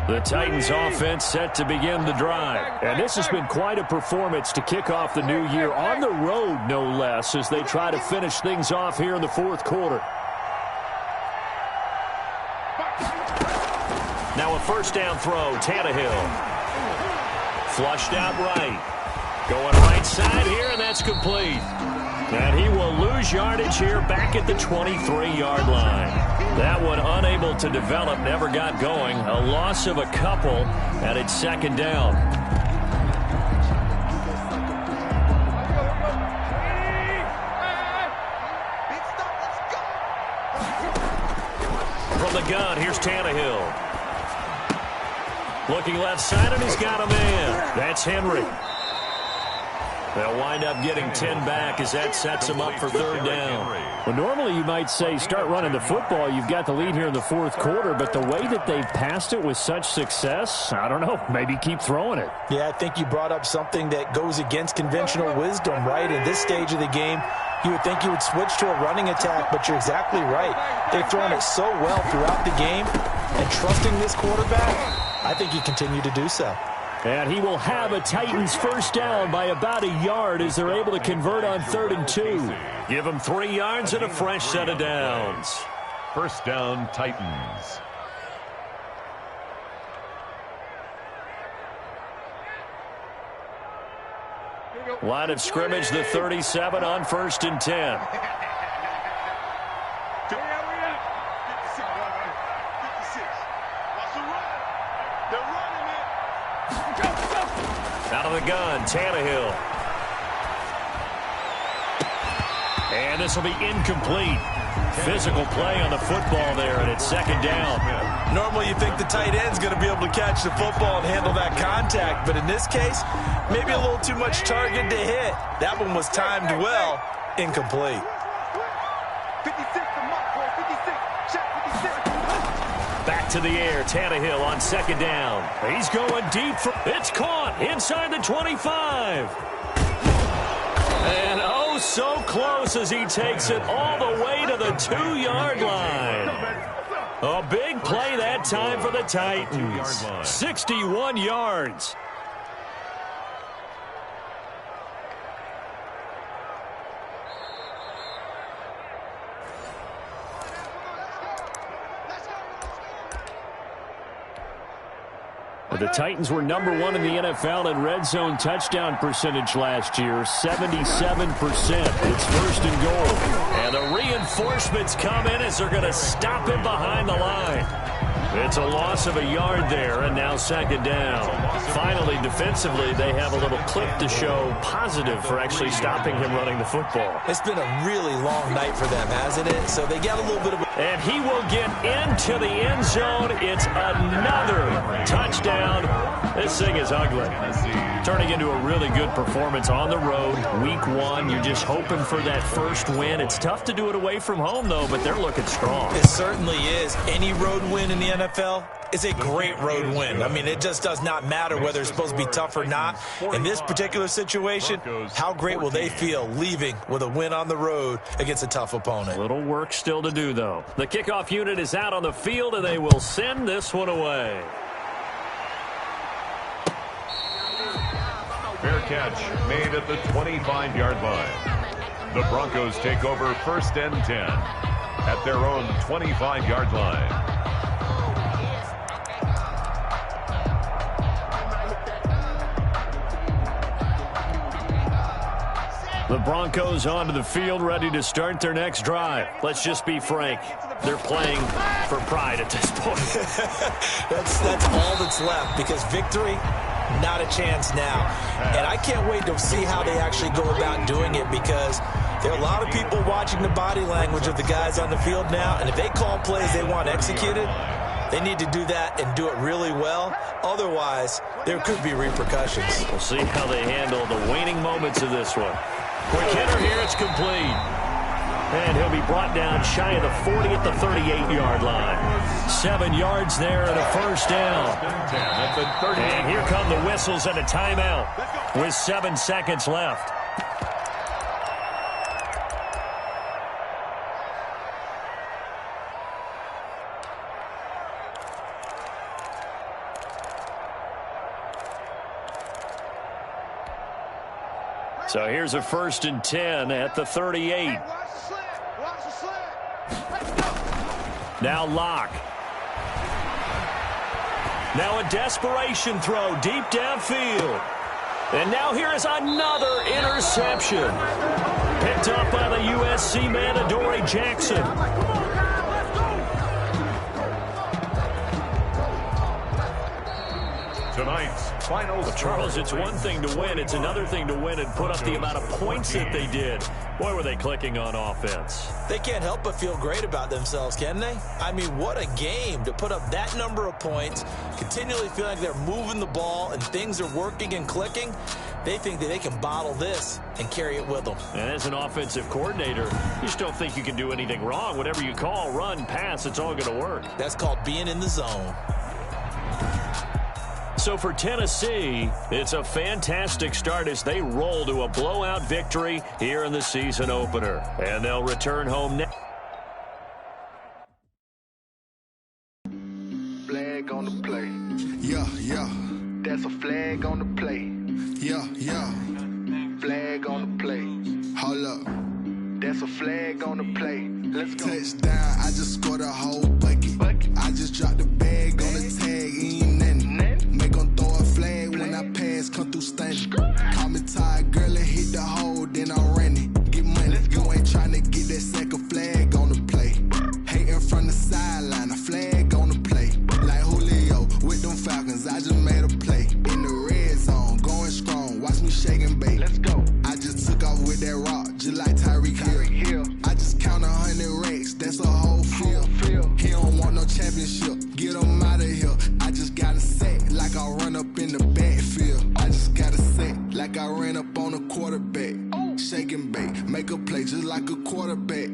The Titans offense set to begin the drive. And this has been quite a performance to kick off the new year on the road, no less, as they try to finish things off here in the 4th quarter. Now a 1st down throw, Tannehill. Flushed out right. Going right side here, and that's complete. And he will lose yardage here back at the 23-yard line. That one unable to develop, never got going. A loss of a couple, and it's 2nd down. From the gun, here's Tannehill. Looking left side, and he's got a man. That's Henry. They'll wind up getting 10 back as that sets them up for 3rd down. Well, normally you might say start running the football. You've got the lead here in the 4th quarter, but the way that they've passed it with such success, I don't know, maybe keep throwing it. Yeah, I think you brought up something that goes against conventional wisdom, right? In this stage of the game, You would think you would switch to a running attack, but you're exactly right. They've thrown it so well throughout the game, and trusting this quarterback, I think you continue to do so. And he will have a Titans first down by about a yard as they're able to convert on 3rd and 2. Give him 3 yards and a fresh set of downs. First down, Titans. Line of scrimmage, the 37 on 1st and 10. Out of the gun, Tannehill. And this will be incomplete. Physical play on the football there, and it's 2nd down. Normally you think the tight end's going to be able to catch the football and handle that contact, but in this case, maybe a little too much target to hit. That one was timed well, incomplete. 56 to Mark, 56, check 56. Back to the air, Tannehill on 2nd down. He's going deep. It's caught inside the 25. And oh, so close as he takes it all the way to the 2-yard line. A big play that time for the Titans. 61 yards. The Titans were number 1 in the NFL in red zone touchdown percentage last year, 77%. It's 1st and goal. And the reinforcements come in as they're going to stop him behind the line. It's a loss of a yard there, and now 2nd down. Finally, defensively, they have a little clip to show positive for actually stopping him running the football. It's been a really long night for them, hasn't it? So they got a little bit of And he will get into the end zone. It's another touchdown. This thing is ugly. Turning into a really good performance on the road. Week 1, you're just hoping for that first win. It's tough to do it away from home, though, but they're looking strong. It certainly is. Any road win in the NFL is a great road win. I mean, it just does not matter whether it's supposed to be tough or not. In this particular situation, how great will they feel leaving with a win on the road against a tough opponent? Little work still to do, though. The kickoff unit is out on the field, and they will send this one away. Fair catch made at the 25-yard line. The Broncos take over 1st and 10 at their own 25-yard line. The Broncos onto the field, ready to start their next drive. Let's just be frank. They're playing for pride at this point. That's all that's left, because victory, not a chance now. And I can't wait to see how they actually go about doing it, because there are a lot of people watching the body language of the guys on the field now, and if they call plays they want executed, they need to do that and do it really well. Otherwise, there could be repercussions. We'll see how they handle the waning moments of this one. Quick hitter here, it's complete. And he'll be brought down shy of the 40 at the 38-yard line. 7 yards there and a first down. And here come the whistles and a timeout with 7 seconds left. So here's a 1st and 10 at the 38. Now Locke. Now a desperation throw deep downfield. And now here is another interception. Picked up by the USC man, Adoree Jackson. Tonight's final Well, Charles, it's one thing to win. It's another thing to win and put up the amount of points that they did. Boy, were they clicking on offense. They can't help but feel great about themselves, can they? I mean, what a game to put up that number of points, continually feeling like they're moving the ball and things are working and clicking. They think that they can bottle this and carry it with them. And as an offensive coordinator, you just don't think you can do anything wrong. Whatever you call, run, pass, it's all going to work. That's called being in the zone. So for Tennessee, it's a fantastic start as they roll to a blowout victory here in the season opener. And they'll return home next. Flag on the play. Yeah, yeah. That's a flag on the play. Yeah, yeah. Flag on the play. Hold up. That's a flag on the play. Let's go. Touchdown, I just scored a whole bucket. I just dropped the bag on the tag, ain't nothing. Make them throw a flag when I pass, come through stunning. Call me tired, girl, and hit the hole, then I'm running. Get money, you ain't trying to get that second flag on the play. Hating from the sideline, a flag on the play. Like Julio with them Falcons, I just made a play. In the red zone, going strong, watch me shake and bake. Let's go. I just took off with that rock, just like Tyreek Hill. I just count 100 racks, that's a whole field. He don't want no championship, get him out of here. I just got a set like I run up in the backfield. I just got a set like I ran up on a quarterback. Shake and bake, make a play just like a quarterback.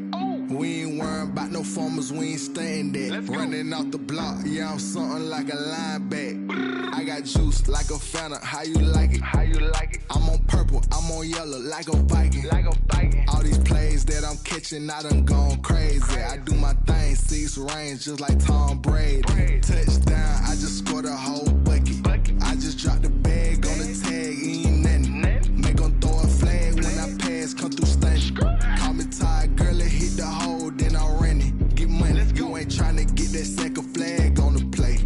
We ain't worrying about no formers, we ain't staying there. Running off the block, yeah, I'm something like a linebacker. I got juice like a Fanta, how you like it? How you like it? I'm on purple, I'm on yellow like a Viking. Like a Viking. All these plays that I'm catching, I done gone crazy. I do my thing, 6 range just like Tom Brady. Touchdown, I just scored a whole bucket. I just dropped the bag on the tag, ain't nothing. Make them throw a flag when I pass, come through stunning. Call me tired, girl, and hit the hole, then I'm running. Get money, you ain't trying to get that second flag on the play.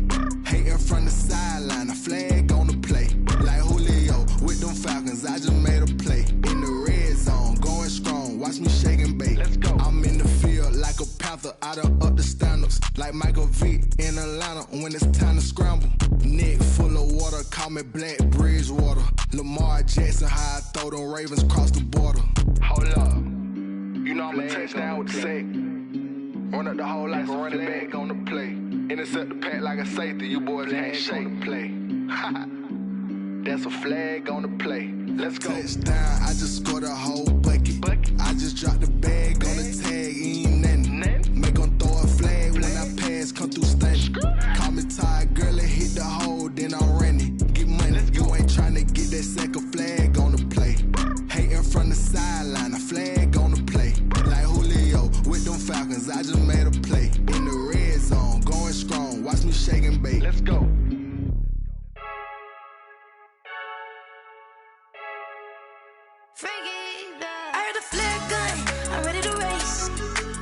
Hating from the sideline, a flag on the play. Like Julio with them Falcons, I just made a play. In the red zone, going strong, watch me shake and bake. Let's go. I'm in the field like a Panther, I done up the standards. Like Michael Vick in Atlanta when it's time to scramble. Neck full of water, call me Black Bridgewater. Lamar Jackson, how I throw them Ravens cross the border. Hold up. You know I'm a touchdown with the sack. Run up the hole like a running back on the play. Intercept the pack like a safety. You boys ain't shake the play. That's a flag on the play. Let's go. Touchdown, I just scored a whole bucket. I just dropped the bag on the tag, ain't nothing. Make them throw a flag when I pass, come through stunning. Call me tired, girl, and hit the hole, then I'm running. Get money, you ain't trying to get that second flag on the play. Hating from the sideline, a flag on the play. Like Julio with them Falcons, I just made a play. In the red zone, going strong, watch me shake and bake. Let's go. I heard the flare gun, I'm ready to race.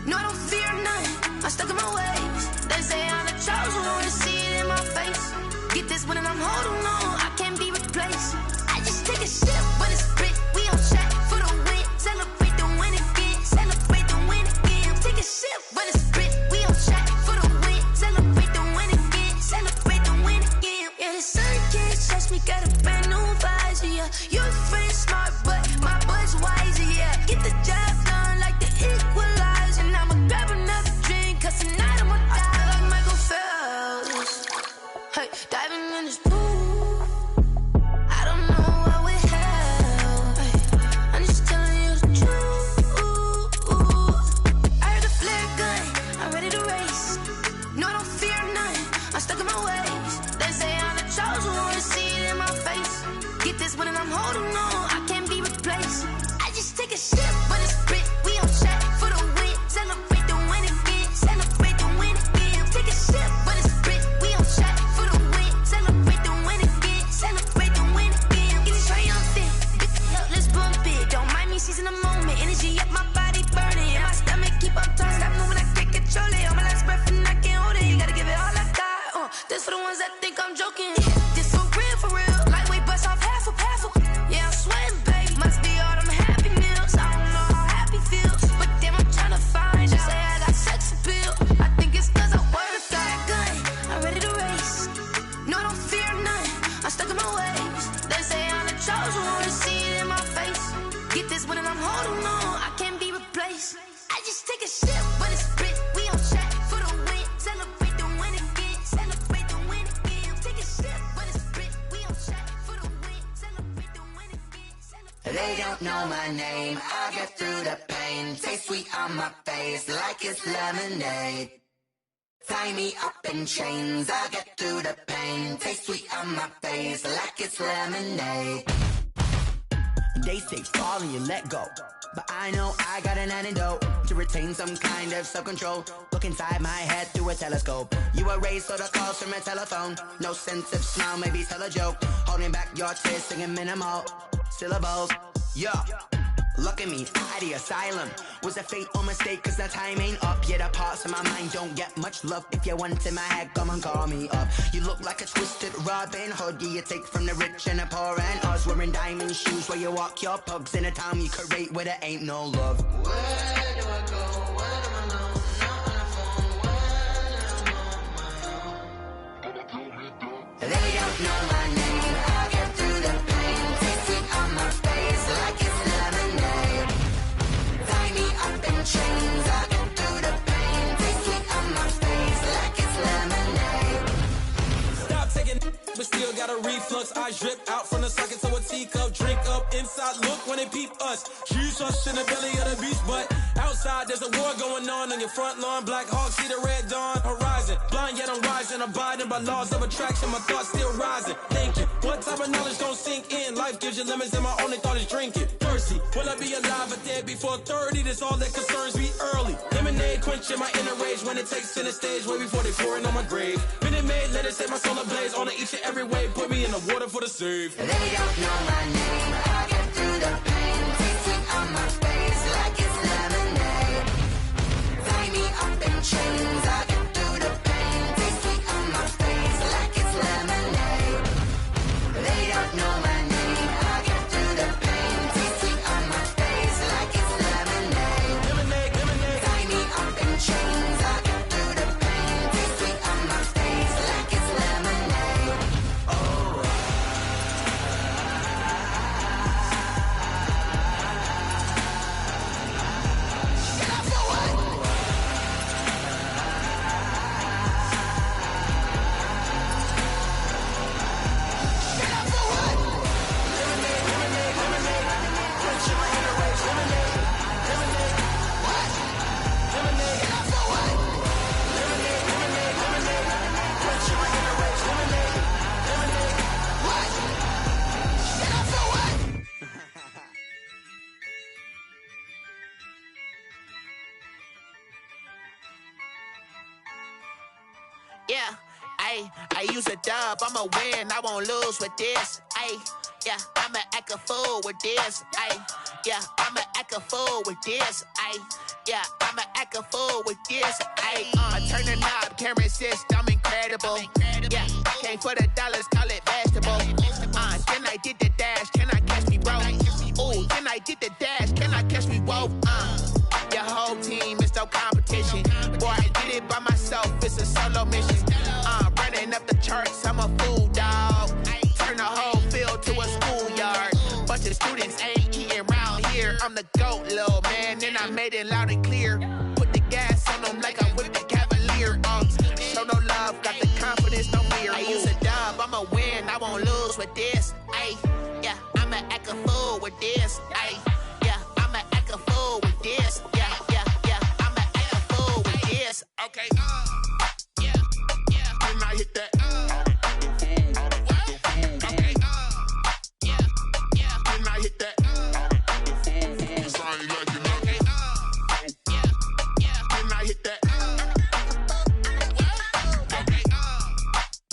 No, I don't fear none, I'm stuck in my ways. They say I'm the chosen one, to see it in my face. Get this one and I'm holding on, I can't be replaced. I just take a sip, but it's split, we on track for the win. Celebrate the win again, celebrate the win again. Take a sip, but it's split, we on track for the win. Celebrate the win again, celebrate the win again. Yeah, the sun can't touch me, got a brand new visor, yeah. Your friend smart, but my boy's wiser, yeah. Get the job done like the equalizer. And I'ma grab another drink, cause tonight I'ma die like Michael Phelps. Hey, diving in this pool, I don't know what would help. Hey, I'm just telling you the truth. I heard the flare gun, I'm ready to race. No, I don't fear none, I'm stuck in my ways. They say I'm the chosen one, to see it in my face. Get this one and I'm holding on, I can't be replaced. I just take a sip, but it's split, we on track for the win. Celebrate the win again, celebrate the win again. Take a sip, but it's split, we on track for the win. Celebrate the win again, celebrate the win again. Get it triumphant, let's bump it. Don't mind me seizing the moment, energy up my body burning. And my stomach keep on turning, stop moving, I can't control it. On my last breath and I can't hold it, you gotta give it all I got. This for the ones that think I'm joking. This for real, lightweight bust off half a. Yeah, I'm sweating, babe, must be all them happy meals. I don't know how happy feels, but damn, I'm tryna find you. Say I got sex appeal, I think it's cause I work. Got a gun, I'm ready to race. No, I don't fear none, I'm stuck in my ways. They say I'm the chosen one, to see it in my face. Get this one and I'm holding on, I can't be replaced. I just take a sip, but it's split, we on track for the win. Celebrate the win again, celebrate the win again. Take a sip, but it's split, we on track for the win. Celebrate the win again, celebrate. They don't know my name, I'll get through the pain. Taste sweet on my face like it's lemonade. Tie me up in chains, I'll get through the pain. Taste sweet on my face like it's lemonade. They say fall and you let go, but I know I got an antidote to retain some kind of self-control. Look inside my head through a telescope. You erase all the calls from a telephone. No sense of smile, maybe tell a joke. Holding back your tears, singing minimal syllables. Yeah. Look at me, out the asylum. Was a fate or mistake, cause the time ain't up. Yet the parts of my mind don't get much love. If you want in my head, come and call me up. You look like a twisted Robin Hood. Yeah, you take from the rich and the poor and us. Wearing diamond shoes where you walk your pugs in a town you could rate where there ain't no love. Where do I go? Where am I known? Not on the phone. When I'm on my own. They don't know my name. I'll get through the pain. Taste it on my face like it's lemonade. Tie me up in chains. I'll get through the pain. Taste it on my face like it's lemonade. Stop taking, but still got a reflux. I drip out from the socket to a teacup. Drink up inside, look when they peep us. Shoes us in the belly of the beach, but outside there's a war going on your front lawn. Black Hawk see the red dawn horizon. Blind yet I'm rising, abiding by laws of attraction. My thoughts still rising, thinking what type of knowledge don't sink in. Life gives you limits and my only thought is drinking. Thirsty, will I be alive or dead before 30? That's all that concerns me early. Lemonade quenching my inner rage when it takes center stage way before they pour it on my grave. Minute Maid, let it set my soul ablaze on each and every way. Put me in the water for the save. They don't know my name. I'll get through the pain. Taste it on my face like it's lemonade. Tie me up in chains. I'll get through the pain. Taste it on my face like it's lemonade. They don't know my name. I'll get through the pain. Taste it on my face like it's lemonade. Lemonade, lemonade. Tie me up in chains. I'll get through the pain. Taste it on my face like it's lemonade. Oh. Yeah, I use a dub, I'ma win, I won't lose with this. Yeah, I'ma act a fool with this. Yeah, I'ma act a fool with this. Yeah, I'ma act a fool with this. I turn the knob, camera assist, I'm incredible. Yeah, came for the dollars, call it vegetable. Then I did the dash, can I catch me, bro? Ooh, then I did the dash, can I catch me, whoa? Your whole team is no competition. Boy, I did it by myself, it's a solo mission. Running up the charts, I'm a fool, dog. Turn the whole field to a schoolyard. Bunch of students ain't eating round here. I'm the GOAT, little man, and I made it loud and clear. Put the gas on them like I whipped the Cavalier. Show no love, got the confidence, no fear. I use a dub, I'ma win, I won't lose with this. Yeah, I'ma act a fool with this. Yeah, I'ma act a fool with this. Yeah, I'ma act a fool with this. Okay, yeah, when I hit that. Okay, yeah, when I hit that. Cause I ain't like it. Okay, yeah, when I hit that. Okay,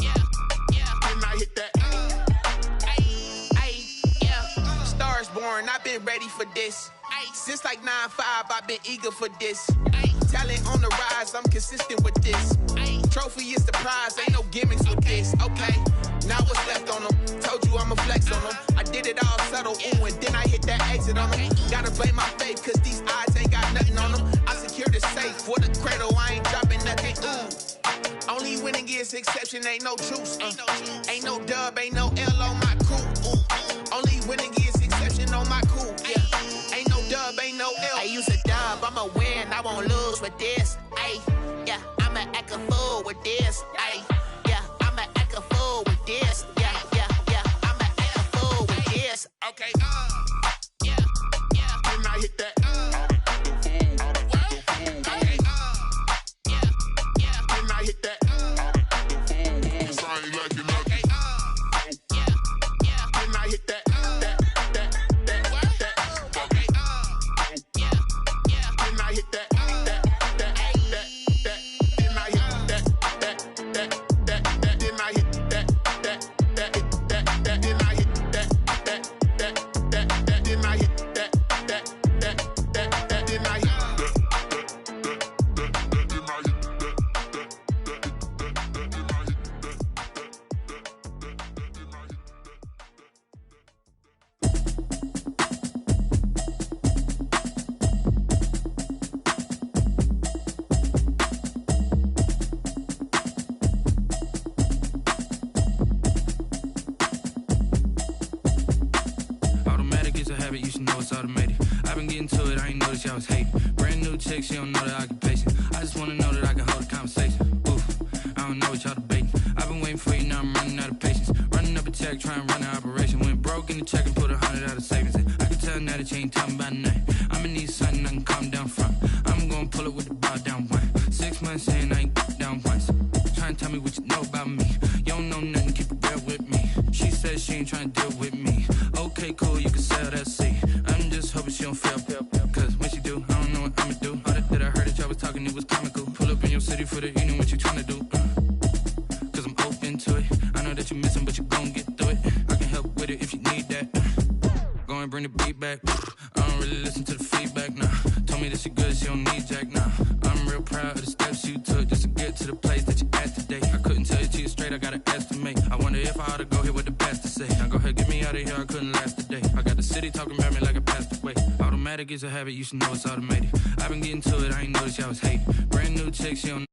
yeah, when I hit that. Yeah, Stars born, I've been ready for this. Since like 9-5, I've been eager for this. Talent on the rise, I'm consistent with this. Trophy is the prize, ain't no gimmicks with this. Okay, now what's left on them? Told you I'ma flex on them. I did it all subtle, ooh, and then I hit that exit on them. Gotta blame my faith, cause these odds ain't got nothing on them. I secure the safe for the cradle, I ain't dropping nothing, ooh. Only winning is exception, ain't no truce. Ain't no dub, ain't no L on my crew. Only winning is exception on my crew, yeah. Ain't no dub, ain't no L. I use a dub, I'ma win, I won't lose with this. Yeah, I'ma act a fool with this. Yeah, I'ma act a fool with this. Yeah, I'ma act a fool with this. Okay, yeah, when I hit that. Okay, yeah, when I hit getting to it, I ain't noticed y'all was hating. Brand new chick, she don't know the occupation. I just wanna know that I can hold a conversation. Oof, I don't know what y'all debating. I've been waiting for you, now I'm running out of patience. Running up a check, trying to run an operation. Went broke in the check and put 100 out of savings in. I can tell now that you ain't talking about nothing. I'ma need something I can calm down from. I'm gonna pull it with the bow down one. 6 months in, I ain't down once. Trying to tell me what you know about me. You don't know nothing, keep it real with me. She says she ain't trying to deal with me. Okay, cool, you can sell that seat. I'm just hoping she don't fail. Cause when she do, I don't know what I'ma do. All that I heard that y'all was talking, it was comical. Pull up in your city for the evening, what you trying to do? Cause I'm open to it. I know that you're missing, but you gon' get through it. I can help with it if you need that. Go and bring the beat back. I don't really listen to the feedback, nah. Told me that she good, she don't need jack, nah. I'm real proud of the steps you took just to get to the place that you at today. I couldn't tell you to you straight, I gotta estimate. I wonder if I ought to go here with the best to say. Now go ahead, get me out of here, I couldn't last a day. I got the city talking about me like I passed away. Automatic is a habit, you should know it's automated. I've been getting to it, I ain't noticed y'all was hating. Brand new chick, she don't